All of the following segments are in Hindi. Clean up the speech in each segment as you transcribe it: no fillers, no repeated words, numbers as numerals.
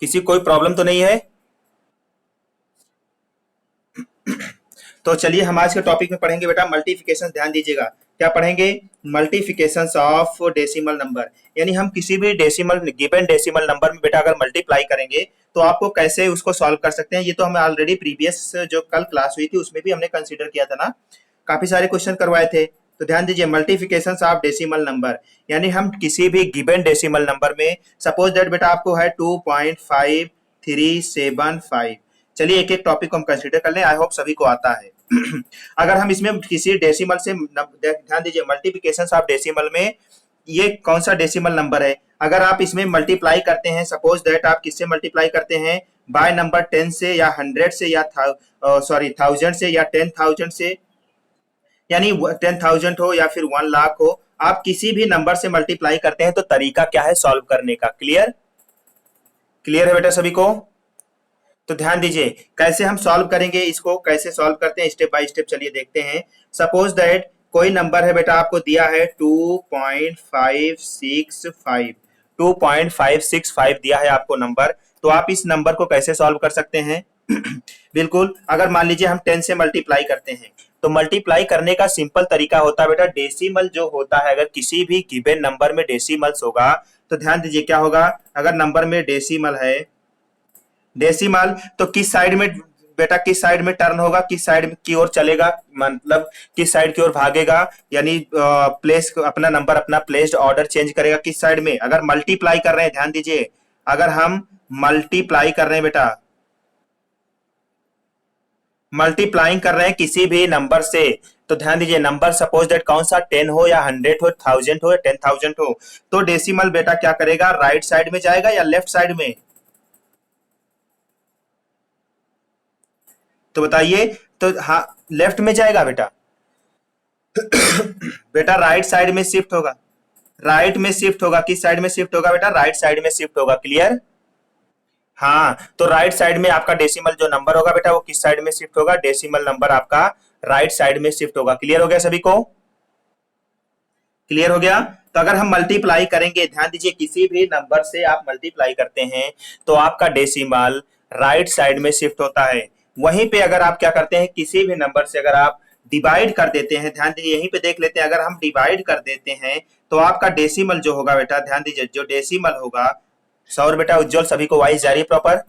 किसी कोई प्रॉब्लम तो नहीं है? तो चलिए हम आज के टॉपिक में पढ़ेंगे बेटा मल्टीप्लिकेशन। ध्यान दीजिएगा, क्या पढ़ेंगे? Multiplication of decimal number. यानी हम किसी भी डेसिमल गिवन डेसिमल नंबर में बेटा अगर मल्टीप्लाई करेंगे तो आपको कैसे उसको सॉल्व कर सकते हैं। ये तो हमें ऑलरेडी प्रीवियस जो कल क्लास हुई थी उसमें भी हमने कंसीडर किया था ना, काफी सारे क्वेश्चन करवाए थे। तो ध्यान दीजिए, मल्टीप्लिकेशन ऑफ डेसिमल नंबर, यानी हम किसी भी गिवन डेसिमल नंबर में सपोज दैट बेटा आपको है 2.5375। चलिए एक एक टॉपिक को हम कंसीडर कर लें, आई होप सभी को आता है। अगर हम इसमें किसी डेसिमल से ध्यान दीजिए, मल्टीप्लिकेशन ऑफ डेसिमल में ये कौन सा डेसिमल नंबर है, अगर आप इसमें मल्टीप्लाई करते हैं, सपोज दैट आप किससे मल्टीप्लाई करते हैं, बाय नंबर 10 से या 100 से या सॉरी 1000 से या 10,000 से, यानी 10,000 हो या फिर 1 लाख हो, आप किसी भी नंबर से मल्टीप्लाई करते हैं तो तरीका क्या है सॉल्व करने का। क्लियर? क्लियर है बेटा सभी को? तो ध्यान दीजिए कैसे हम सॉल्व करेंगे, इसको कैसे सॉल्व करते हैं स्टेप बाय स्टेप, चलिए देखते हैं। सपोज दैट कोई नंबर है बेटा, आपको दिया है 2.565, 2.565 दिया है आपको नंबर, तो आप इस नंबर को कैसे सॉल्व कर सकते हैं? बिल्कुल, अगर मान लीजिए हम 10 से मल्टीप्लाई करते हैं तो मल्टीप्लाई करने का सिंपल तरीका होता है बेटा, डेसिमल जो होता है, अगर किसी भी गिवन नंबर में डेसिमल्स होगा तो ध्यान दीजिए क्या होगा, अगर नंबर में डेसिमल है, डेसिमल तो किस साइड में बेटा, किस साइड में टर्न होगा, किस साइड की ओर चलेगा, मतलब किस साइड की ओर भागेगा, यानी प्लेस अपना नंबर अपना प्लेस्ड ऑर्डर चेंज करेगा किस साइड में। अगर मल्टीप्लाई कर रहे हैं, ध्यान दीजिए, अगर हम मल्टीप्लाई कर रहे हैं बेटा, मल्टीप्लाइंग कर रहे हैं किसी भी नंबर से, तो ध्यान दीजिए नंबर सपोज दैट कौन सा 10 हो या 100 हो, 1000 हो या 10,000 हो, तो डेसिमल बेटा क्या करेगा, राइट साइड में जाएगा या लेफ्ट साइड में? तो बताइए। तो हाँ, लेफ्ट में जाएगा बेटा। बेटा राइट साइड में शिफ्ट होगा, राइट में शिफ्ट होगा, किस साइड में शिफ्ट होगा बेटा, राइट साइड में शिफ्ट होगा। क्लियर? हाँ, तो राइट साइड में आपका डेसिमल जो नंबर होगा बेटा वो किस साइड में शिफ्ट होगा, डेसिमल नंबर आपका राइट साइड में शिफ्ट होगा। क्लियर हो गया सभी को? क्लियर हो गया? तो अगर हम मल्टीप्लाई करेंगे, ध्यान दीजिए किसी भी नंबर से आप मल्टीप्लाई करते हैं तो आपका डेसिमल राइट साइड में शिफ्ट होता है। वहीं पे अगर आप क्या करते हैं, किसी भी नंबर से अगर आप डिवाइड कर देते हैं, ध्यान दीजिए यहीं पे देख लेते हैं, अगर हम डिवाइड कर देते हैं तो आपका डेसिमल जो होगा बेटा, ध्यान दीजिए जो डेसिमल होगा, सौर बेटा उज्जवल सभी को वाइस जा रही है प्रॉपर?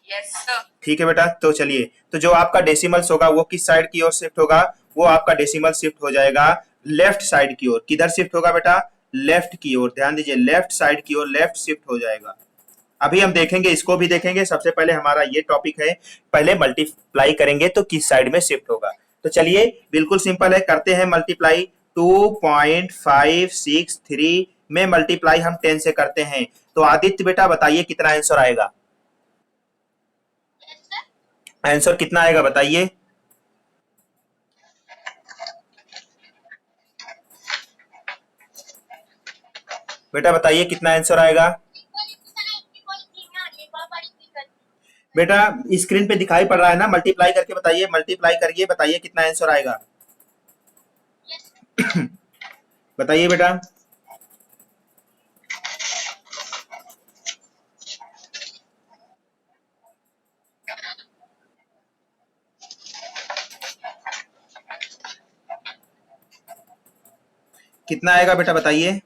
Yes sir. ठीक है बेटा, तो चलिए, तो जो आपका डेसिमल्स होगा वो किस साइड की ओर शिफ्ट होगा, वो आपका डेसिमल शिफ्ट हो जाएगा लेफ्ट साइड की ओर। किधर शिफ्ट होगा बेटा, लेफ्ट की ओर। ध्यान दीजिए लेफ्ट साइड की ओर लेफ्ट शिफ्ट हो जाएगा। अभी हम देखेंगे, इसको भी देखेंगे, सबसे पहले हमारा ये टॉपिक है, पहले मल्टीप्लाई करेंगे तो किस साइड में शिफ्ट होगा। तो चलिए बिल्कुल सिंपल है, करते हैं मल्टीप्लाई। 2.563 में मल्टीप्लाई हम 10 से करते हैं, तो आदित्य बेटा बताइए कितना आंसर आएगा, आंसर कितना आएगा बताइए। बेटा बताइए कितना आंसर आएगा। बेटा स्क्रीन पे दिखाई पड़ रहा है ना, मल्टीप्लाई करके बताइए, मल्टीप्लाई करिए, बताइए कितना आंसर आएगा। बताइए बेटा। कितना आएगा बेटा बताइए।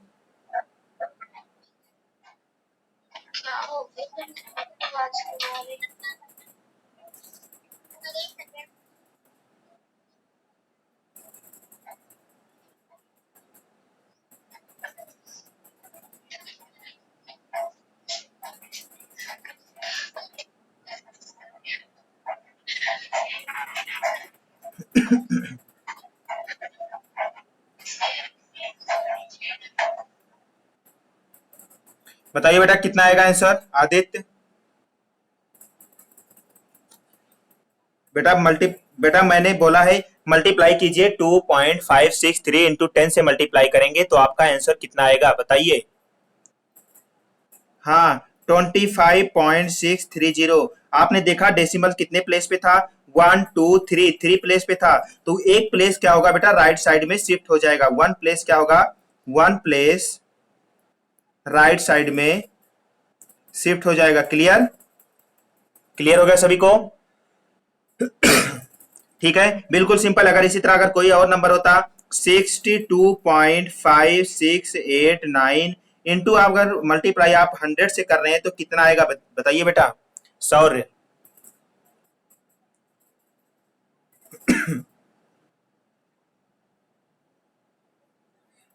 बताइए बेटा कितना आएगा आंसर आदित्य। बेटा बेटा मैंने बोला है मल्टीप्लाई कीजिए, 2.563 इंटू 10 से मल्टीप्लाई करेंगे तो आपका आंसर कितना आएगा बताइए। हाँ 25.630। आपने देखा डेसिमल कितने प्लेस पे था, 1 2 3 3 प्लेस पे था, तो एक प्लेस क्या होगा बेटा, राइट साइड में शिफ्ट हो जाएगा। वन प्लेस क्या होगा, वन प्लेस राइट साइड में शिफ्ट हो जाएगा। क्लियर? क्लियर हो गया सभी को? ठीक है, बिल्कुल सिंपल। अगर इसी तरह अगर कोई और नंबर होता 62.5689 इंटू अगर मल्टीप्लाई आप 100 से कर रहे हैं तो कितना आएगा बताइए बेटा। सौर्य,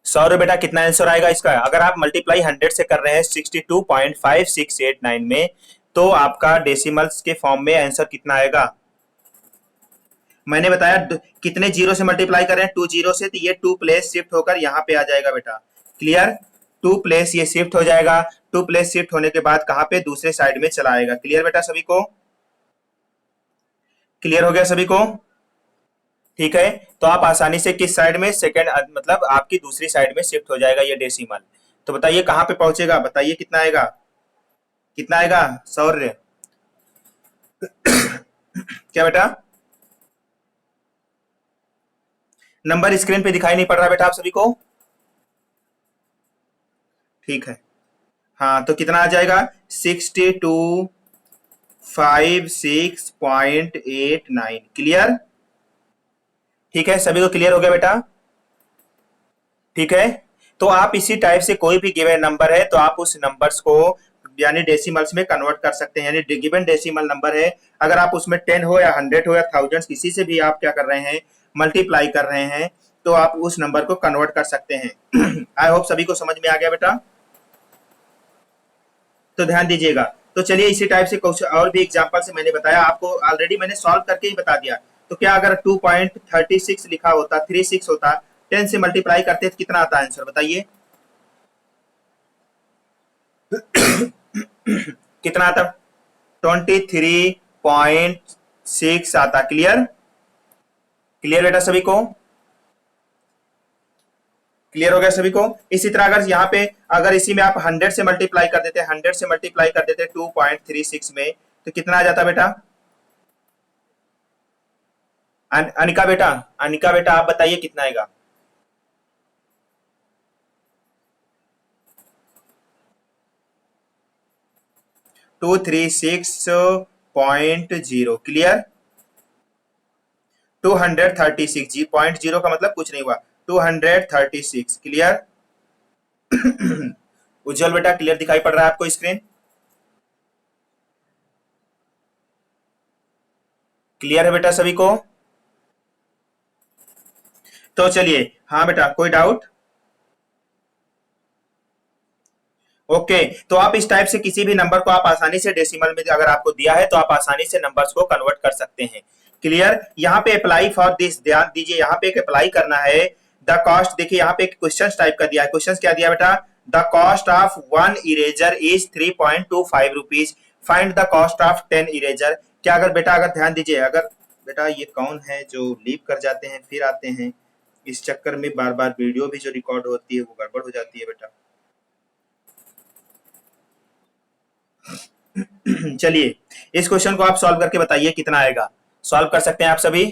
सौर्य बेटा कितना आंसर आएगा इसका? अगर आप मल्टीप्लाई 100 से कर रहे हैं 62.5689 में, तो आपका डेसिमल्स के फॉर्म में आंसर कितना आएगा? मैंने बताया कितने जीरो से मल्टीप्लाई करें, 2 जीरो से, तो ये 2 प्लेस शिफ्ट होकर यहाँ पे आ जाएगा बेटा। क्लियर? 2 प्लेस ये शिफ्ट हो जाएगा। 2 प्लेस शिफ्ट होने के बाद कहाँ पे? दूसरे साइड में चला आएगा। क्लियर बेटा सभी को? क्लियर हो गया सभी को? ठीक है, तो आप आसानी से किस साइड में, सेकंड मतलब आपकी दूसरी साइड में शिफ्ट हो जाएगा ये डेसिमल। तो बताइए कहाँ पे पहुंचेगा, बताइए कितना आएगा? कितना आएगा सौर्य? क्या बेटा? नंबर स्क्रीन पे दिखाई नहीं पड़ रहा बेटा आप सभी को? ठीक है, हाँ, तो कितना आ जाएगा? 6256.89। क्लियर? ठीक है, सभी को क्लियर हो गया बेटा? ठीक है, तो आप इसी टाइप से कोई भी गिवन नंबर है तो आप उस नंबर्स को यानी डेसिमल्स में कन्वर्ट कर सकते हैं। यानी गिवन डेसिमल नंबर है, अगर आप उसमें 10 हो या 100 हो या थाउजेंड्स किसी से भी आप क्या कर रहे हैं, मल्टीप्लाई कर रहे हैं, तो आप उस नंबर को कन्वर्ट कर सकते हैं। आई होप सभी को समझ में आ गया बेटा, तो ध्यान दीजिएगा। तो चलिए इसी टाइप से कुछ और भी एग्जांपल से मैंने बताया आपको, ऑलरेडी मैंने सॉल्व करके ही बता दिया। तो क्या अगर 2.36 लिखा होता, 36 होता, 10 से मल्टीप्लाई करते तो कितना आता आंसर बताइए? कितना आता? 23.6 आता। क्लियर? क्लियर बेटा सभी को? क्लियर हो गया सभी को? इसी तरह अगर यहाँ पे अगर इसी में आप 100 से मल्टीप्लाई कर देते, 100 से मल्टीप्लाई कर देते 2.36 में, तो कितना आ जाता बेटा? अनिका बेटा, अनिका बेटा आप बताइए कितना आएगा? Two three six point zero. Clear? 236 जी, पॉइंट जीरो का मतलब कुछ नहीं हुआ, 236। क्लियर? उज्जवल बेटा क्लियर दिखाई पड़ रहा है आपको स्क्रीन? क्लियर है बेटा सभी को? तो चलिए, हाँ बेटा कोई डाउट? ओके, तो आप इस टाइप से किसी भी नंबर को आप आसानी से डेसिमल में अगर आपको दिया है तो आप आसानी से नंबर्स को कन्वर्ट कर सकते हैं। क्लियर? यहाँ पे अप्लाई फॉर दिस, ध्यान दीजिए, यहाँ पे एक अप्लाई करना है। द कॉस्ट, देखिए यहाँ पे एक क्वेश्चन टाइप का दिया है। क्वेश्चन क्या दिया बेटा? The cost of 1 eraser is 3.25 rupees, find the cost of 10 eraser. क्या अगर बेटा, अगर ध्यान दीजिए, अगर बेटा ये कौन है जो लीव कर जाते हैं फिर आते हैं, इस चक्कर में बार बार वीडियो भी जो रिकॉर्ड होती है वो गड़बड़ हो जाती है बेटा। चलिए इस क्वेश्चन को आप सॉल्व करके बताइए कितना आएगा। सॉल्व कर सकते हैं आप सभी?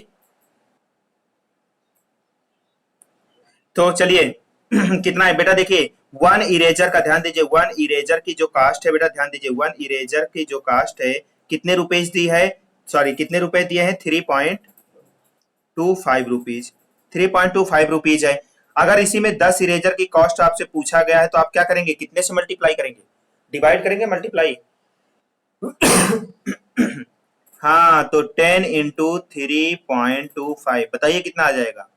तो चलिए कितना है बेटा? देखिए 1 इरेजर का ध्यान दीजिए, 1 इरेजर की जो कास्ट है बेटा, ध्यान दीजिए, 1 इरेजर की जो कास्ट है कितने रुपीज दी है, सॉरी कितने रुपए दिए हैं? 3.25 रुपीज, 3.25 रुपीज है। अगर इसी में 10 इरेजर की कॉस्ट आपसे पूछा गया है तो आप क्या करेंगे? कितने से मल्टीप्लाई करेंगे? डिवाइड करेंगे, मल्टीप्लाई? हाँ, तो 10 इंटू 3.25 बताइए कितना आ जाएगा?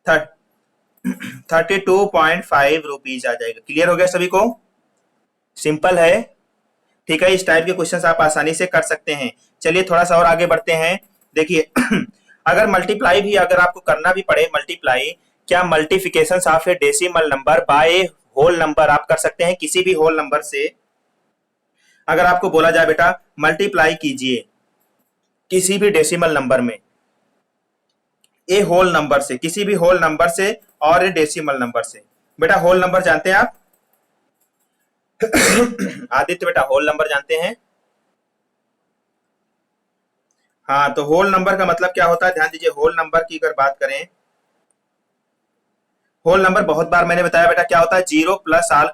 32.5 रुपीज आ जाएगा। क्लियर हो गया सभी को? सिंपल है। ठीक है, इस टाइप के क्वेश्चन आप आसानी से कर सकते हैं। चलिए थोड़ा सा और आगे बढ़ते हैं। देखिए अगर मल्टीप्लाई भी अगर आपको करना भी पड़े मल्टीप्लाई, क्या multiplication of a decimal number by whole number आप कर सकते हैं किसी भी होल नंबर से। अगर आपको बोला जाए बेटा मल्टीप्लाई कीजिए किसी भी डेसिमल नंबर में, ए होल नंबर से, किसी भी होल नंबर से और ए डेसिमल नंबर से, बेटा होल नंबर जानते हैं आप? आदित्य बेटा होल नंबर जानते हैं? हाँ, तो होल नंबर का मतलब क्या होता है? ध्यान दीजिए, होल नंबर की अगर बात करें होल नंबर बहुत बार मैंने बताया बेटा क्या होता है, zero plus all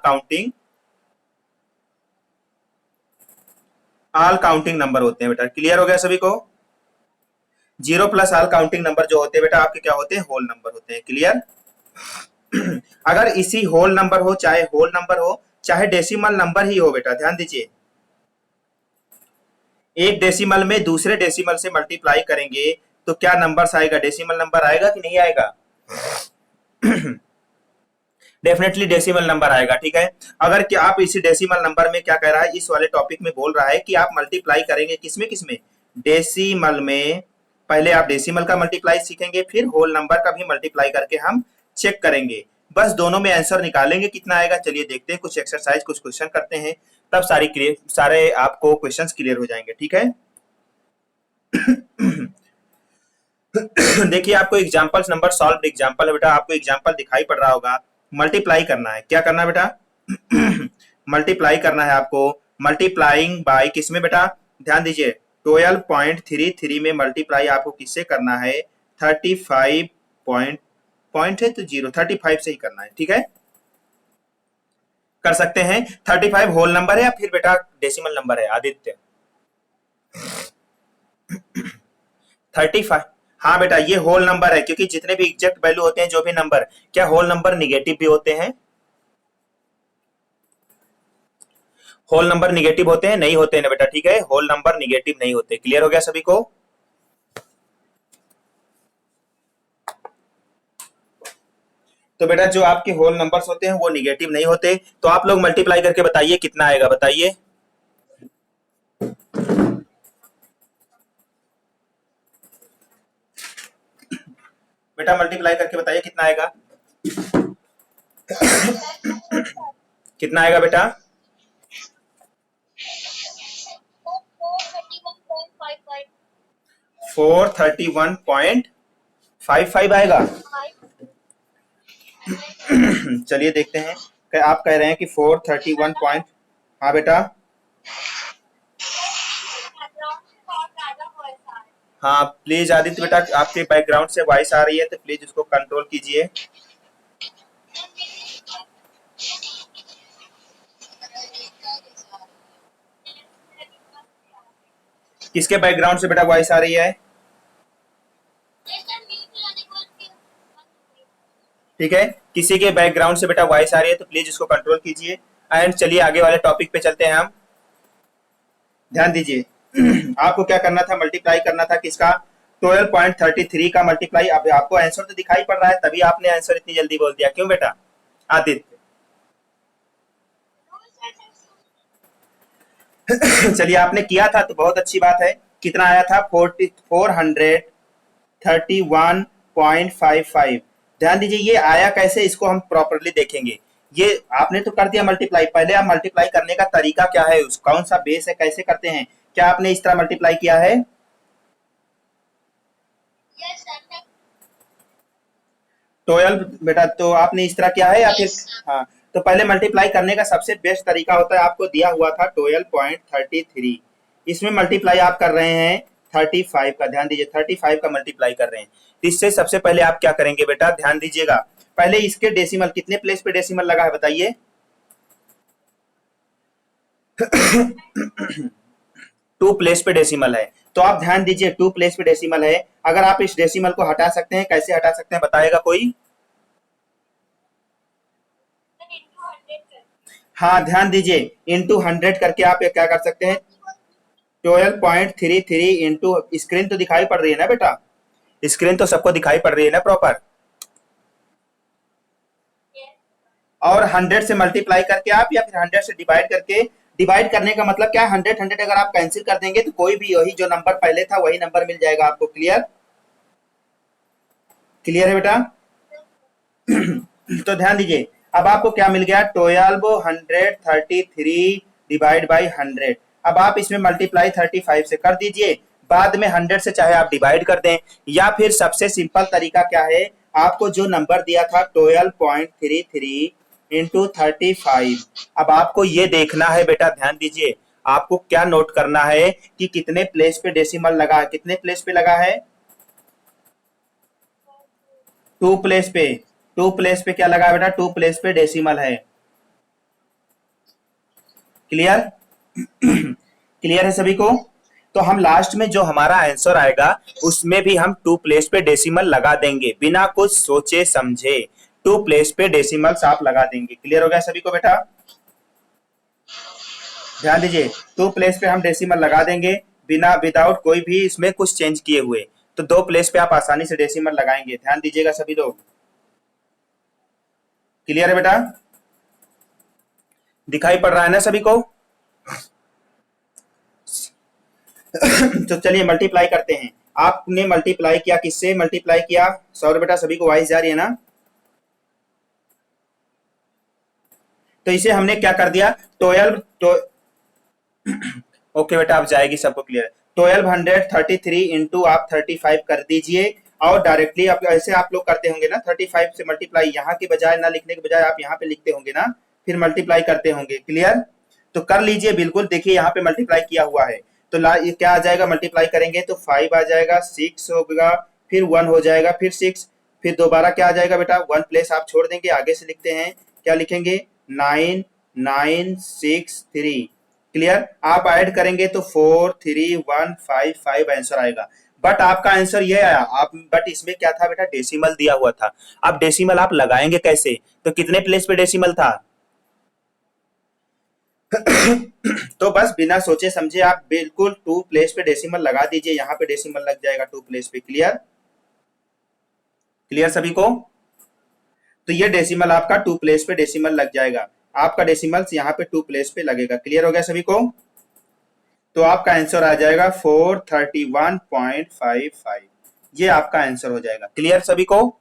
counting number होते हैं बेटा। क्लियर हो गया सभी को? Zero plus all counting number जो होते हैं बेटा आपके क्या होते हैं, होल नंबर होते हैं। क्लियर? अगर इसी होल नंबर हो चाहे डेसिमल नंबर ही हो बेटा, ध्यान दीजिए, एक डेसिमल में दूसरे डेसिमल से मल्टीप्लाई करेंगे तो क्या नंबर्स आएगा, डेसिमल नंबर आएगा कि नहीं आएगा? डेफिनेटली डेसिमल नंबर आएगा। ठीक है, अगर क्या आप इसी डेसिमल नंबर में क्या कह रहा है, इस वाले टॉपिक में बोल रहा है कि आप मल्टीप्लाई करेंगे किसमें किसमें, डेसिमल में। पहले आप डेसिमल का मल्टीप्लाई सीखेंगे, फिर होल नंबर का भी मल्टीप्लाई करके हम चेक करेंगे। बस दोनों में आंसर निकालेंगे कितना आएगा। चलिए देखते हैं, कुछ एक्सरसाइज कुछ क्वेश्चन करते हैं, तब सारे आपको क्वेश्चंस क्लियर हो जाएंगे। ठीक है। देखिए आपको एग्जांपल्स नंबर सॉल्व एग्जांपल है बेटा, आपको एग्जांपल दिखाई पड़ रहा होगा। मल्टीप्लाई करना है, क्या करना है बेटा? मल्टीप्लाई करना है आपको। मल्टीप्लाइंग बाय किसमें बेटा, ध्यान दीजिए, 12.33 में मल्टीप्लाई आपको किससे करना है, 35 पॉइंट है तो 35 से ही करना है। ठीक है, कर सकते हैं। 35 होल नंबर है या फिर बेटा डेसिमल नंबर है आदित्य? 35, हाँ बेटा ये होल नंबर है, क्योंकि जितने भी एग्जैक्ट वैल्यू होते हैं जो भी नंबर, क्या होल नंबर निगेटिव भी होते हैं? होल नंबर निगेटिव होते हैं? नहीं होते हैं ना बेटा। ठीक है, होल नंबर निगेटिव नहीं होते। क्लियर हो गया सभी को? तो बेटा जो आपके होल नंबर्स होते हैं वो निगेटिव नहीं होते। तो आप लोग मल्टीप्लाई करके बताइए कितना आएगा, बताइए। बेटा मल्टीप्लाई करके बताइए कितना आएगा। कितना आएगा बेटा? 431.55 आएगा। चलिए देखते हैं, आप कह रहे हैं कि 431 पॉइंट, हाँ बेटा, हाँ प्लीज आदित्य बेटा, आपके बैकग्राउंड से वॉइस आ रही है तो प्लीज उसको कंट्रोल कीजिए। किसके बैकग्राउंड से बेटा वॉइस आ रही है? ठीक है, किसी के बैकग्राउंड से बेटा वॉइस आ रही है तो प्लीज उसको कंट्रोल कीजिए। एंड चलिए आगे वाले टॉपिक पे चलते हैं हम। ध्यान दीजिए, आपको क्या करना था, मल्टीप्लाई करना था किसका, 12.33 का मल्टीप्लाई। अब आपको आंसर तो दिखाई पड़ रहा है, तभी आपने आंसर इतनी जल्दी बोल दिया, क्यों बेटा आदित्य? चलिए आपने किया था तो बहुत अच्छी बात है। कितना आया था? 431.55। ध्यान दीजिए ये आया कैसे, इसको हम प्रॉपरली देखेंगे। ये आपने तो कर दिया मल्टीप्लाई, पहले आप मल्टीप्लाई करने का तरीका क्या है, उस कौन सा बेस है, कैसे करते हैं, क्या आपने इस तरह मल्टीप्लाई किया है? yes, 12 बेटा तो आपने इस तरह किया है या फिर yes. हाँ, तो पहले मल्टीप्लाई करने का सबसे बेस्ट तरीका होता है, आपको दिया हुआ था 12.33, इसमें मल्टीप्लाई आप कर रहे हैं 35 का। ध्यान दीजिए 35 का मल्टीप्लाई कर रहे हैं। इससे सबसे पहले आप क्या करेंगे बेटा, ध्यान दीजिएगा, पहले इसके डेसिमल, कितने प्लेस पे डेसिमल लगा है बताइए? 2 प्लेस पे डेसिमल है, तो आप ध्यान दीजिए 2 प्लेस पे डेसिमल है। अगर आप इस डेसिमल को हटा सकते हैं, कैसे हटा सकते हैं बताएगा कोई? हाँ ध्यान दीजिए, इंटू 100 करके आप क्या कर सकते हैं, 12.33 इंटू, स्क्रीन तो दिखाई पड़ रही है ना बेटा, स्क्रीन तो सबको दिखाई पड़ रही है ना प्रॉपर, और 100 से मल्टीप्लाई करके आप, या फिर 100 से डिवाइड करके। डिवाइड करने का मतलब क्या है, 100 अगर आप कैंसिल कर देंगे तो कोई भी वही जो नंबर पहले था वही नंबर मिल जाएगा आपको। क्लियर? क्लियर है बेटा? तो ध्यान दीजिए, अब आपको क्या मिल गया, 1233 डिवाइड बाई 100। अब आप इसमें मल्टीप्लाई 35 से कर दीजिए, बाद में 100 से चाहे आप डिवाइड कर दें, या फिर सबसे सिंपल तरीका क्या है, आपको जो नंबर दिया था 12.33 इंटू 35, अब आपको ये देखना है बेटा, ध्यान दीजिए, आपको क्या नोट करना है कि कितने प्लेस पे डेसिमल लगा है, कितने प्लेस पे लगा है, 2 प्लेस पे। टू प्लेस पे क्या लगा है बेटा, टू प्लेस पे डेसिमल है। क्लियर? क्लियर है सभी को? तो हम लास्ट में जो हमारा आंसर आएगा उसमें भी हम टू प्लेस पे डेसिमल लगा देंगे, बिना कुछ सोचे समझे टू प्लेस पे डेसिमल्स आप लगा देंगे। क्लियर हो गया सभी को बेटा? ध्यान दीजिए, टू प्लेस पे हम डेसिमल लगा देंगे बिना विदाउट कोई भी इसमें कुछ चेंज किए हुए। तो दो प्लेस पे आप आसानी से डेसिमल लगाएंगे। ध्यान दीजिएगा सभी लोग। क्लियर है बेटा? दिखाई पड़ रहा है ना सभी को? तो चलिए मल्टीप्लाई करते हैं। आपने मल्टीप्लाई किया, किससे मल्टीप्लाई किया? सौर बेटा सभी को वाइस जा रही है ना? तो इसे हमने क्या कर दिया, 12 तो ओके बेटा अब जाएगी, सबको क्लियर। 1233 इंटू आप 35 कर दीजिए और डायरेक्टली आप ऐसे आप लोग करते होंगे ना, 35 से मल्टीप्लाई यहाँ के बजाय ना लिखने के बजाय आप यहाँ पे लिखते होंगे ना, फिर मल्टीप्लाई करते होंगे। क्लियर? तो कर लीजिए बिल्कुल। देखिए यहाँ पे मल्टीप्लाई किया हुआ है तो ये क्या आ जाएगा, मल्टीप्लाई करेंगे तो 5 आ जाएगा, 6 होगा, फिर 1 हो जाएगा, फिर 6, फिर दोबारा क्या आ जाएगा बेटा, 1 प्लेस आप छोड़ देंगे, आगे से लिखते हैं, क्या लिखेंगे, 9 9 6 3। क्लियर? आप ऐड करेंगे तो 4 3 1 5 5 आंसर आएगा। बट आपका आंसर ये आया, आप बट इसमें क्या था बेटा, डेसिमल दिया हुआ था। अब डेसिमल आप लगाएंगे कैसे? तो कितने प्लेस पे डेसिमल था? तो बस बिना सोचे समझे आप बिल्कुल टू प्लेस पे डेसिमल लगा दीजिए, यहाँ पे डेसिमल लग जाएगा टू प्लेस पे। क्लियर? क्लियर सभी को? तो ये डेसिमल आपका टू प्लेस पे डेसिमल लग जाएगा, आपका डेसिमल यहाँ पे टू प्लेस पे लगेगा। क्लियर हो गया सभी को? तो आपका आंसर आ जाएगा 431.55, ये आपका आंसर हो जाएगा। क्लियर सभी को?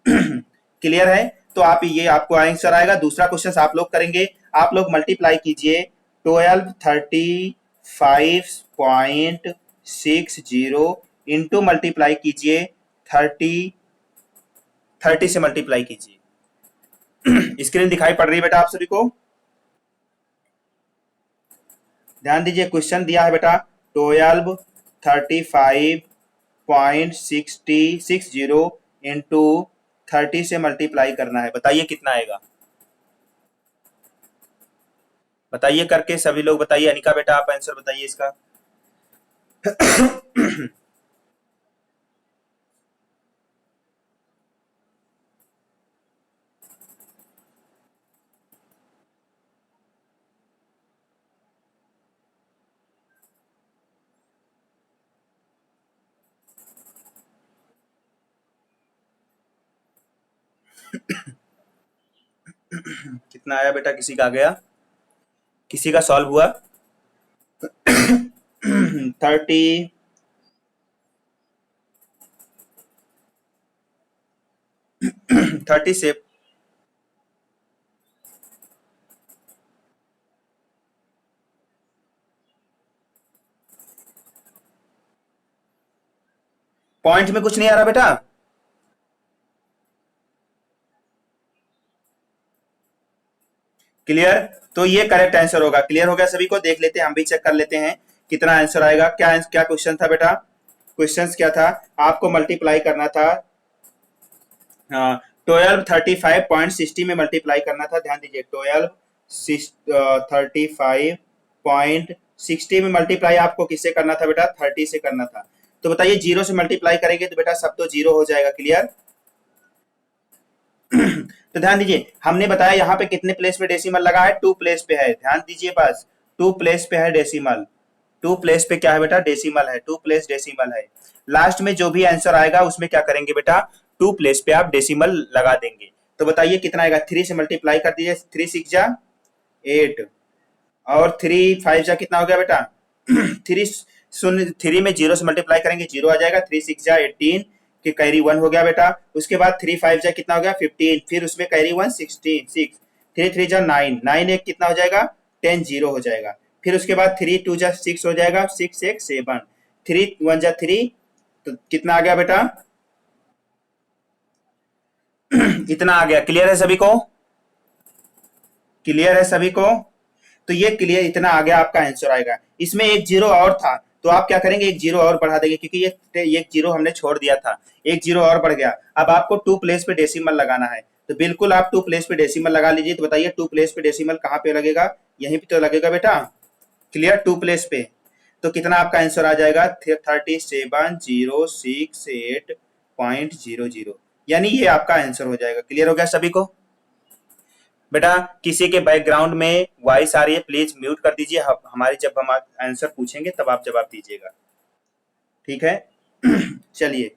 क्लियर है? तो आप ये आपको आंसर आएगा। दूसरा क्वेश्चन आप लोग करेंगे, आप लोग मल्टीप्लाई कीजिए 1235.60 इंटू मल्टीप्लाई कीजिए 30 से मल्टीप्लाई कीजिए। स्क्रीन दिखाई पड़ रही है बेटा आप सभी को? ध्यान दीजिए, क्वेश्चन दिया है बेटा 1235.60 इंटू 30 से मल्टीप्लाई करना है। बताइए कितना आएगा? बताइए करके सभी लोग बताइए। अनिका बेटा आप आंसर बताइए इसका। कितना आया बेटा? किसी का आ गया? किसी का सॉल्व हुआ? 30 30 से पॉइंट में कुछ नहीं आ रहा बेटा? क्लियर? तो ये करेक्ट आंसर होगा। क्लियर हो गया सभी को? देख लेते हैं, हम भी चेक कर लेते हैं कितना आंसर आएगा। क्या क्या क्वेश्चन था बेटा? क्वेश्चन क्या था? आपको मल्टीप्लाई करना था, हाँ 1235.60 में मल्टीप्लाई करना था। ध्यान दीजिए 1235.60 में मल्टीप्लाई आपको किससे करना था बेटा? 30 से करना था। तो बताइए जीरो से मल्टीप्लाई करेंगे तो बेटा सब तो जीरो हो जाएगा। क्लियर? तो ध्यान दीजिए, हमने बताया यहाँ पे कितने प्लेस पे डेसिमल लगा है, टू प्लेस पे है। ध्यान दीजिए बस, टू प्लेस पे है डेसिमल। टू प्लेस पे क्या है बेटा? डेसिमल है, टू प्लेस डेसिमल है। लास्ट में जो भी आंसर आएगा उसमें क्या करेंगे बेटा? टू प्लेस पे आप डेसिमल लगा देंगे। तो बताइए कितना आएगा? 3 से मल्टीप्लाई कर दीजिए, 3 6 जा 8 और 3 5 जा कितना हो गया बेटा? 3 में जीरो से मल्टीप्लाई करेंगे, जीरो आ जाएगा। 3 6 जा 18 कि कैरी 1 हो गया बेटा। उसके बाद 3 5 जा कितना हो गया? 15, फिर उसमें कैरी 1 16 6, 3 3 जा 9 9 एक कितना हो जाएगा? 10 जीरो हो जाएगा। फिर उसके बाद 3 2 जा 6 हो जाएगा, 6 1 7, 3 1 जा 3, तो कितना आ गया बेटा? इतना आ गया। क्लियर है सभी को? क्लियर है सभी को? तो ये क्लियर, इतना आ गया आपका आंसर आएगा। इसमें एक जीरो और था, तो आप क्या करेंगे, एक जीरो और बढ़ा देंगे, क्योंकि ये एक जीरो हमने छोड़ दिया था, एक जीरो और बढ़ गया। अब आपको टू प्लेस पे डेसिमल लगाना है, तो बिल्कुल आप टू प्लेस पे डेसिमल लगा लीजिए। तो बताइए टू प्लेस पे डेसिमल कहाँ पे लगेगा, यहीं पे तो लगेगा बेटा, क्लियर, टू प्लेस पे। तो कितना आपका आंसर आ जाएगा, 37,068.00, यानी ये आपका आंसर हो जाएगा। क्लियर हो गया सभी को? बेटा किसी के बैकग्राउंड में वॉइस आ रही है, प्लीज म्यूट कर दीजिए, हमारे जब हम आंसर पूछेंगे तब आप जवाब दीजिएगा, ठीक है? चलिए,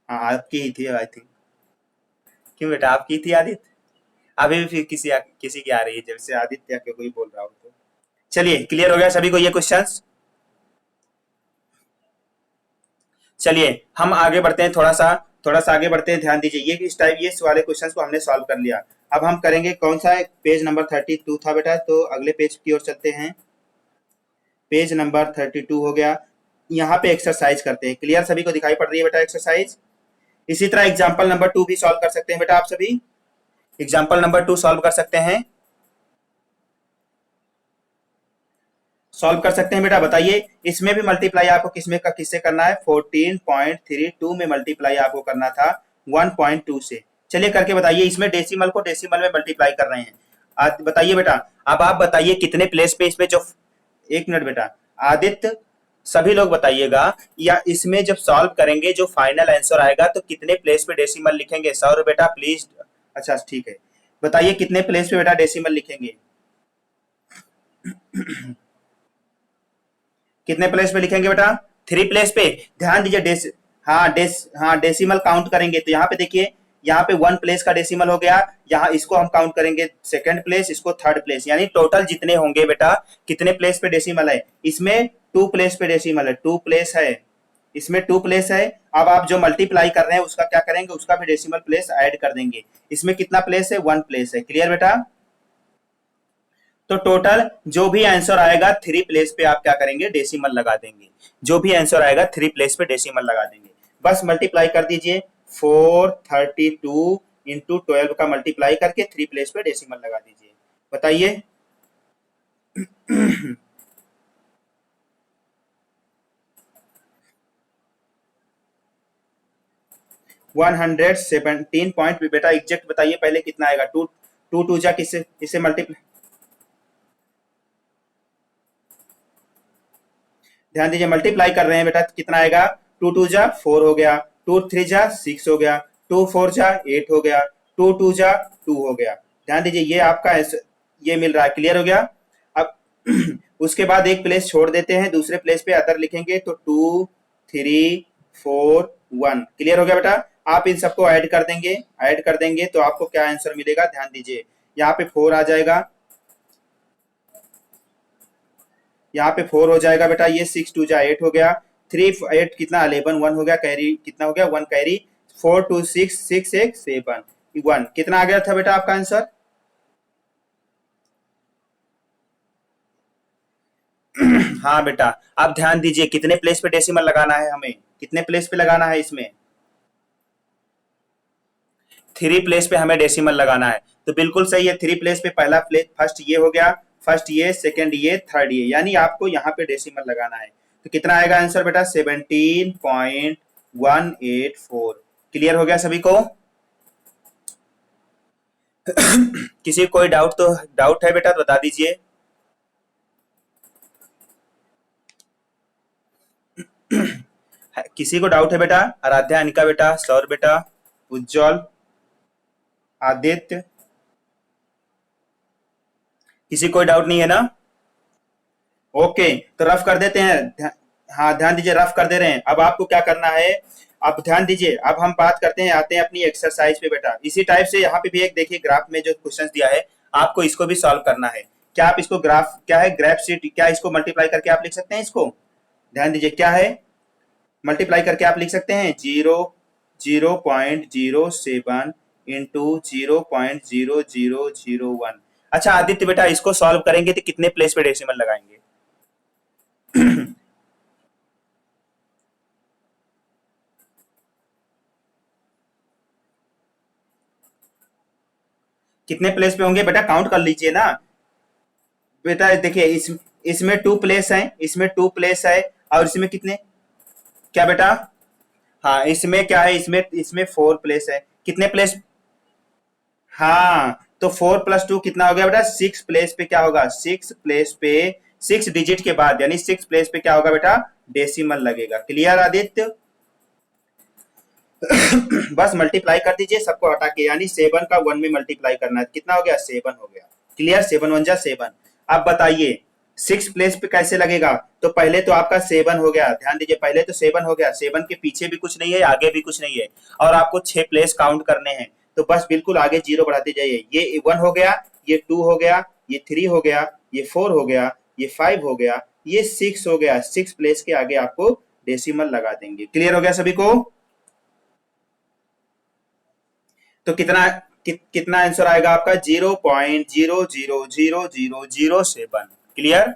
हाँ आपकी ही थी आई थिंक। क्यों बेटा आपकी थी आदित्य? अभी भी फिर किसी की आ रही है, जैसे आदित्य के कोई बोल रहा हो तो। चलिए, क्लियर हो गया सभी को ये क्वेश्चंस? चलिए हम आगे बढ़ते हैं, थोड़ा सा आगे बढ़ते हैं। ध्यान दीजिए, ये इस टाइप ये वाले क्वेश्चंस को हमने सॉल्व कर लिया। अब हम करेंगे कौन सा, पेज नंबर 32 था बेटा, तो अगले पेज की ओर चलते हैं। पेज नंबर 32 हो गया। यहाँ पे एक्सरसाइज करते हैं। क्लियर सभी को दिखाई पड़ रही है बेटा एक्सरसाइज? इसी तरह एग्जाम्पल नंबर 2 भी सॉल्व कर सकते हैं बेटा, आप सभी एग्जाम्पल नंबर 2 सॉल्व कर सकते हैं, सॉल्व कर सकते हैं बेटा। बताइए, इसमें भी मल्टीप्लाई आपको किससे करना है, 14.32 में मल्टीप्लाई आपको करना था 1.2 से। चलिए करके बताइए, इसमें डेसिमल को डेसिमल में मल्टीप्लाई कर रहे हैं। आज बताइए बेटा, अब आप बताइए कितने प्लेस पे इसमें जो, एक मिनट बेटा, आदित्य सभी लोग बताइएगा, या इसमें जब सॉल्व करेंगे जो फाइनल आंसर आएगा तो कितने प्लेस पे डेसिमल लिखेंगे? सौर बेटा प्लीज, अच्छा ठीक है, बताइए कितने प्लेस पे बेटा डेसिमल लिखेंगे? कितने प्लेस पे लिखेंगे बेटा? थ्री प्लेस पे। ध्यान दीजिए, हाँ डेसिमल काउंट करेंगे तो यहाँ पे देखिए, यहाँ पे वन प्लेस का डेसिमल हो गया, यहाँ इसको हम काउंट करेंगे सेकंड प्लेस, इसको थर्ड प्लेस, यानी टोटल जितने होंगे बेटा, कितने प्लेस पे डेसिमल है? इसमें टू प्लेस पे डेसिमल है, टू प्लेस है, इसमें टू प्लेस है। अब आप जो मल्टीप्लाई कर रहे हैं उसका क्या करेंगे, उसका भी डेसिमल प्लेस ऐड कर देंगे। इसमें कितना प्लेस है, वन प्लेस है। क्लियर बेटा? तो टोटल जो भी आंसर आएगा थ्री प्लेस पे आप क्या करेंगे, डेसिमल लगा देंगे। जो भी आंसर आएगा थ्री प्लेस पे डेसिमल लगा देंगे। बस मल्टीप्लाई कर दीजिए, 432 इंटू 12 का मल्टीप्लाई करके थ्री प्लेस पे डेसिमल लगा दीजिए। बताइए। 117 पॉइंट, बेटा एग्जैक्ट बताइए पहले कितना आएगा। टू टू टू जा किससे, इससे मल्टीप्लाई, ध्यान दीजिए मल्टीप्लाई कर रहे हैं बेटा, कितना आएगा, टू टू जा 4 हो गया, टू थ्री जा 6 हो गया, टू फोर जा 8 हो गया, टू टू जा 2 हो गया। ध्यान दीजिए ये आपका ये मिल रहा है। क्लियर हो गया? अब उसके बाद एक प्लेस छोड़ देते हैं, दूसरे प्लेस पे अदर लिखेंगे, तो 2 3 4 1। क्लियर हो गया बेटा? आप इन सबको ऐड कर देंगे, ऐड कर देंगे तो आपको क्या आंसर मिलेगा, ध्यान दीजिए, यहाँ पे 4 आ जाएगा, यहाँ पे 4 हो जाएगा बेटा, ये 6 टू जा 8 हो गया, 3 8 कितना 11 1 हो गया, कैरी कितना हो गया 1 कैरी, 4 2 6 6 1 7 1। कितना आ गया था बेटा आपका आंसर? हाँ बेटा, आप ध्यान दीजिए कितने प्लेस पे डेसिमल लगाना है, हमें कितने प्लेस पे लगाना है, इसमें थ्री प्लेस पे हमें डेसिमल लगाना है। तो बिल्कुल सही है, थ्री प्लेस पे पहला प्लेस, फर्स्ट ये हो गया, फर्स्ट ये, सेकंड ये, थर्ड ये, यानी आपको यहाँ पे डेसिमल लगाना है। तो कितना आएगा आंसर बेटा, 17.184। क्लियर हो गया सभी को? किसी को कोई डाउट है बेटा तो बता दीजिए। किसी को डाउट है बेटा? आराध्या, अनिका बेटा, सौर बेटा, उज्जवल, आदित्य, किसी कोई डाउट नहीं है ना? ओके, तो रफ कर देते हैं। हाँ ध्यान दीजिए, रफ कर दे रहे हैं। अब आपको क्या करना है, अब ध्यान दीजिए, अब हम बात करते हैं, आते हैं अपनी एक्सरसाइज पे बेटा। इसी टाइप से यहाँ पे भी एक देखिए ग्राफ में जो क्वेश्चन दिया है, आपको इसको भी सॉल्व करना है। क्या आप इसको ग्राफ, क्या है ग्राफ शीट, क्या इसको मल्टीप्लाई करके आप लिख सकते हैं इसको? ध्यान दीजिए क्या है, मल्टीप्लाई करके आप लिख सकते हैं 0.07 इंटू 0.0001। अच्छा आदित्य बेटा, इसको सॉल्व करेंगे तो कितने प्लेस पे डेसिमल लगाएंगे? कितने प्लेस पे होंगे बेटा, काउंट कर लीजिए ना बेटा। देखिए इसमें टू प्लेस है, इसमें टू प्लेस है, और इसमें कितने, क्या बेटा? हाँ, इसमें क्या है, इसमें इसमें 4 प्लेस है, कितने प्लेस? हाँ, तो 4 + 2 कितना हो गया बेटा? 6 प्लेस पे क्या होगा, 6 प्लेस पे 6 डिजिट के बाद यानी 6 प्लेस पे क्या होगा बेटा? डेसिमल लगेगा। क्लियर आदित्य? बस मल्टीप्लाई कर दीजिए सबको हटा के, यानी 7 का 1 में मल्टीप्लाई करना है, कितना हो गया? 7 हो गया। क्लियर? 7 1 जा 7। अब बताइए 6 प्लेस पे कैसे लगेगा? तो पहले तो आपका 7 हो गया, ध्यान दीजिए, पहले तो 7 हो गया, 7 के पीछे भी कुछ नहीं है, आगे भी कुछ नहीं है, और आपको 6 प्लेस काउंट करने हैं, तो बस बिल्कुल आगे जीरो बढ़ाते जाइए। ये 1 हो गया, ये 2 हो गया, ये 3 हो गया, ये 4 हो गया, ये 5 हो गया, ये 6 हो गया। 6 प्लेस के आगे आपको डेसिमल लगा देंगे। क्लियर हो गया सभी को? तो कितना आंसर आएगा आपका? 0.000007। क्लियर?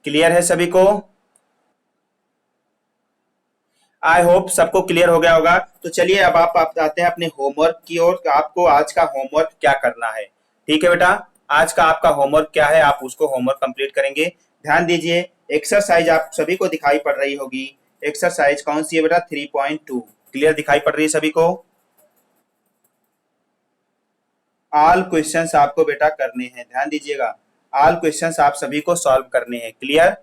क्लियर है सभी को? आई होप सबको क्लियर हो गया होगा। तो चलिए अब आप आते हैं अपने होमवर्क की ओर। आपको आज का होमवर्क क्या करना है? ठीक है बेटा, आज का आपका होमवर्क क्या है, आप उसको होमवर्क कंप्लीट करेंगे। ध्यान दीजिए, एक्सरसाइज आप सभी को दिखाई पड़ रही होगी। एक्सरसाइज कौन सी है बेटा? 3.2। क्लियर दिखाई पड़ रही है सभी को? ऑल क्वेश्चंस आपको बेटा करने हैं, ध्यान दीजिएगा, ऑल क्वेश्चंस आप सभी को सॉल्व करने हैं। क्लियर?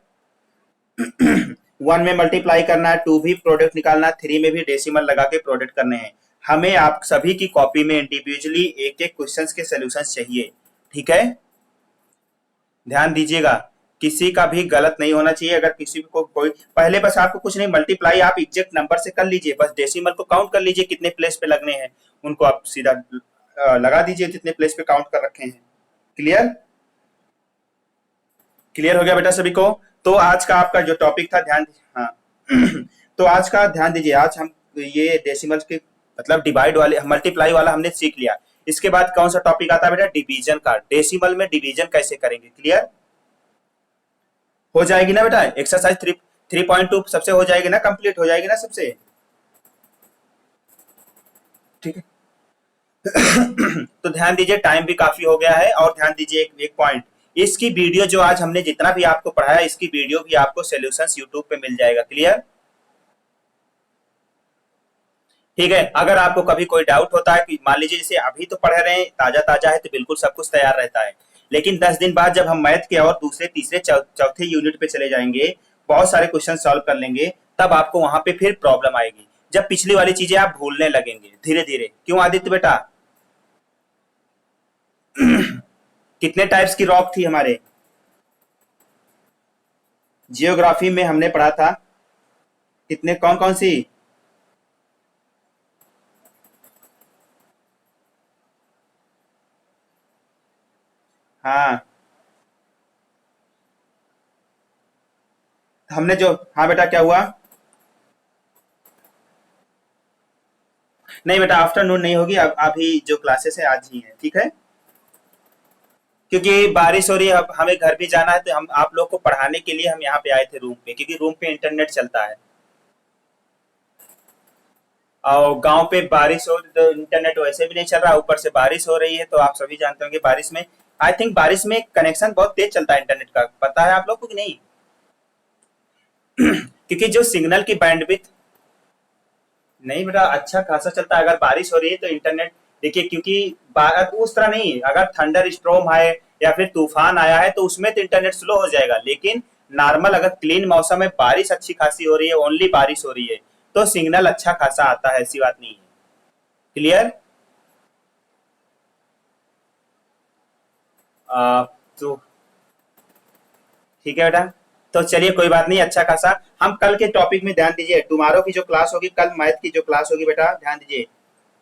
1 में मल्टीप्लाई करना है, 2 भी प्रोडक्ट निकालना है, 3 में भी डेसिमल लगा के प्रोडक्ट करने हैं। हमें आप सभी की कॉपी में इंडिविजुअली एक एक क्वेश्चंस के सॉल्यूशंस चाहिए। ठीक है? ध्यान दीजिएगा, किसी का भी गलत नहीं होना चाहिए। अगर किसी को कोई, पहले बस आपको कुछ नहीं, मल्टीप्लाई आप एग्जैक्ट नंबर से कर लीजिए, बस डेसिमल को काउंट कर लीजिए कितने प्लेस पे लगने हैं, उनको आप सीधा लगा दीजिए जितने प्लेस पे काउंट कर रखे हैं। क्लियर? क्लियर हो गया बेटा सभी को? तो आज का आपका जो टॉपिक था, ध्यान, हाँ, तो आज का ध्यान दीजिए, आज हम ये डेसिमल के मतलब डिवाइड वाले, मल्टीप्लाई वाला हमने सीख लिया। इसके बाद कौन सा टॉपिक आता है बेटा? डिवीजन का। डेसिमल में डिवीजन कैसे करेंगे। क्लियर हो जाएगी ना बेटा? एक्सरसाइज 3.2 सबसे हो जाएगी ना, कंप्लीट हो जाएगी ना सबसे? ठीक है। तो ध्यान दीजिए, टाइम भी काफी हो गया है, और ध्यान दीजिए एक पॉइंट, इसकी वीडियो जो आज हमने जितना भी आपको पढ़ाया, इसकी वीडियो भी आपको सॉल्यूशंस यूट्यूब पे मिल जाएगा। क्लियर? ठीक है। अगर आपको कभी कोई डाउट होता है कि मान लीजिए जैसे अभी तो पढ़ रहे हैं, ताजा ताजा है तो बिल्कुल सब कुछ तैयार रहता है, लेकिन 10 दिन बाद जब हम मैथ के और दूसरे तीसरे चौथे यूनिट पे चले जाएंगे, बहुत सारे क्वेश्चन सॉल्व कर लेंगे, तब आपको वहां पे फिर प्रॉब्लम आएगी, जब पिछली वाली चीजें आप भूलने लगेंगे धीरे धीरे। क्यों आदित्य बेटा? कितने टाइप्स की रॉक थी हमारे जियोग्राफी में हमने पढ़ा था? कितने, कौन कौन सी? हाँ, हमने जो, हाँ बेटा क्या हुआ? नहीं बेटा, आफ्टरनून नहीं होगी, अब अभी जो क्लासेस है आज ही है। ठीक है? क्योंकि बारिश हो रही है, अब हमें घर भी जाना है, तो हम आप लोग को पढ़ाने के लिए हम यहाँ पे आए थे रूम पे, क्योंकि रूम पे इंटरनेट चलता है, और गांव पे बारिश हो तो इंटरनेट वैसे भी नहीं चल रहा, ऊपर से बारिश हो रही है, तो आप सभी जानते होंगे बारिश में, आई थिंक बारिश में कनेक्शन बहुत तेज चलता है इंटरनेट का, पता है आप लोग को कि नहीं? क्योंकि जो सिग्नल की बैंडविड्थ, नहीं बेटा अच्छा खासा चलता है, अगर बारिश हो रही है तो इंटरनेट, देखिए क्योंकि उस तरह नहीं, अगर थंडर स्ट्रोम है या फिर तूफान आया है तो उसमें तो इंटरनेट स्लो हो जाएगा, लेकिन नॉर्मल अगर क्लीन मौसम में बारिश अच्छी खासी हो रही है, ओनली बारिश हो रही है, तो सिग्नल अच्छा खासा आता है, ऐसी बात नहीं है। क्लियर? तो ठीक है बेटा, तो चलिए कोई बात नहीं, अच्छा खासा हम कल के टॉपिक में ध्यान दीजिए, टुमारो की जो क्लास होगी, कल मैथ की जो क्लास होगी बेटा, ध्यान दीजिए,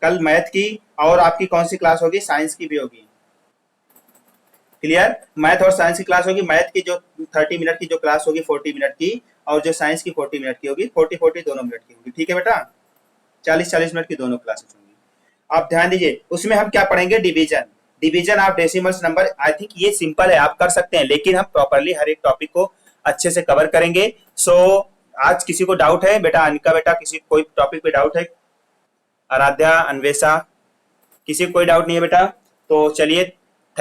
कल मैथ की, और आपकी कौन सी क्लास होगी? साइंस की भी होगी। क्लियर? मैथ और साइंस की क्लास होगी। मैथ की जो 30 मिनट की जो क्लास होगी 40 मिनट की, और जो साइंस की 40 मिनट की होगी, 40 दोनों मिनट की होगी। ठीक है बेटा? 40 मिनट की दोनों क्लासेस होंगी। आप ध्यान दीजिए, उसमें हम क्या पढ़ेंगे? Division. Division of decimals number, I think ये सिंपल है, आप कर सकते हैं, लेकिन हम प्रॉपरली हर एक टॉपिक को अच्छे से कवर करेंगे। सो आज किसी को डाउट है बेटा? अनिका बेटा, किसी कोई टॉपिक पे डाउट है? आराध्या, अन्वेषा, किसी को कोई डाउट नहीं है बेटा? तो चलिए,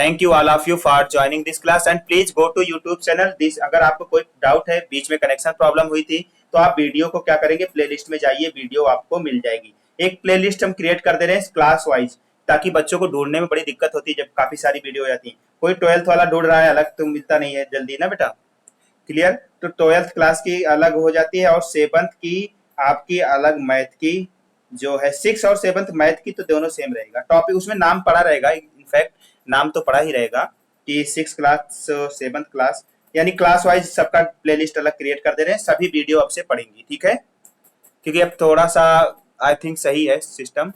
thank you all of you for joining this class and please go to YouTube channel this. अगर आपको कोई डाउट है, बीच में कनेक्शन प्रॉब्लम हुई थी, तो आप वीडियो को क्या करेंगे, प्लेलिस्ट में जाइए, वीडियो आपको मिल जाएगी। एक प्लेलिस्ट हम क्रिएट कर दे रहे हैं क्लास वाइज, ताकि बच्चों को ढूंढने में बड़ी दिक्कत होती है जब काफी सारी वीडियो हो जाती है। कोई 12th वाला ढूंढ रहा है अलग, तो मिलता नहीं है जल्दी ना बेटा, क्लियर। तो 12th क्लास की अलग हो जाती है और 7th की आपकी अलग, मैथ की जो है 6 और 7th मैथ की तो दोनों सेम रहेगा। टॉपिक उसमें नाम पढ़ा रहेगा, इनफैक्ट नाम तो पढ़ा ही रहेगा कि 6 क्लास 7th क्लास, यानी क्लास वाइज सबका प्लेलिस्ट अलग क्रिएट कर दे रहे हैं, सभी वीडियो आपसे पढ़ेंगी, ठीक है। क्योंकि अब थोड़ा सा आई थिंक सही है सिस्टम।